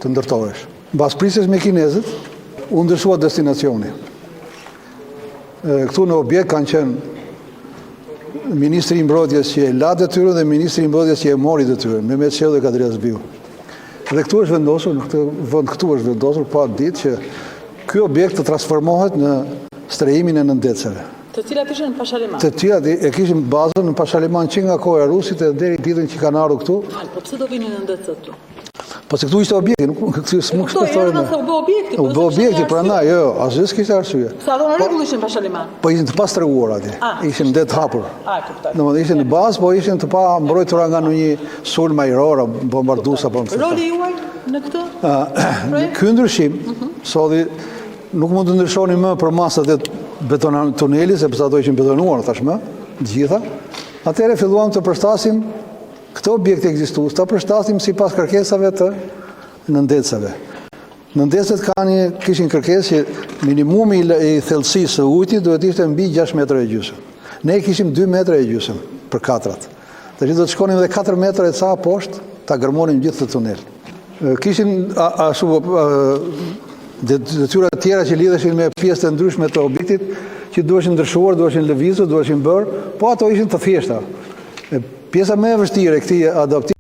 të ndërtohesh. Mbas prisjes me kinezët, u ndryshua destinacioni. Këtu në objekt kanë qenë Ministri i Mbrojtjes që e la detyrën dhe Ministri i Mbrojtjes që e mori detyrën, Mehmet Shehu dhe Kadria Zbiu. Dhe këtu është vendosur, në këtë vend këtu është vendosur pa ditë që ky objekt të transformohet në strehimin e nëndeceve. Të cilat ishin në Pashaliman? Të cilat e kishin bazën në Pashaliman që nga koha e Rusit e deri ditën që kanë ardhur këtu. Po pse do vinin nëndecët këtu? Po se këtu ishte objekti, nuk s'mund të shpërthojmë. U bë objekti. U bë objekti, prandaj, jo, asgjë s'kishte arsye. Sa do në rregull ishin Pashaliman? Po ishin të pastreguar atje. Ishin det hapur. Kuptoj. Domethënë ishin në bazë, po ishin të pa mbrojtura nga ndonjë sulm ajror, bombardues apo më. Roli juaj në këtë? Ky ndryshim, sodi nuk mund të ndryshoni më për masat e beton tuneli, sepse ato ishin betonuar tashmë, të gjitha. Atëherë filluam të përshtasim këtë objekt ekzistues, ta përshtasim sipas kërkesave të nëndecave. Nëndecet kishin kërkesë që minimumi i thellësisë së ujtit duhet ishte mbi 6 metra e gjysmë. Ne kishim 2 metra e gjysmë për katrat. Tash do të shkonim edhe 4 metra e ca poshtë, ta gërmonim gjithë të tunel. Kishin ashtu detyra tjera që lidheshin me pjesë të ndryshme të objektit që duheshin ndryshuar, duheshin lëvizur, duheshin bërë, po ato ishin të thjeshta. Pjesa më e vështirë e këtij adaptimi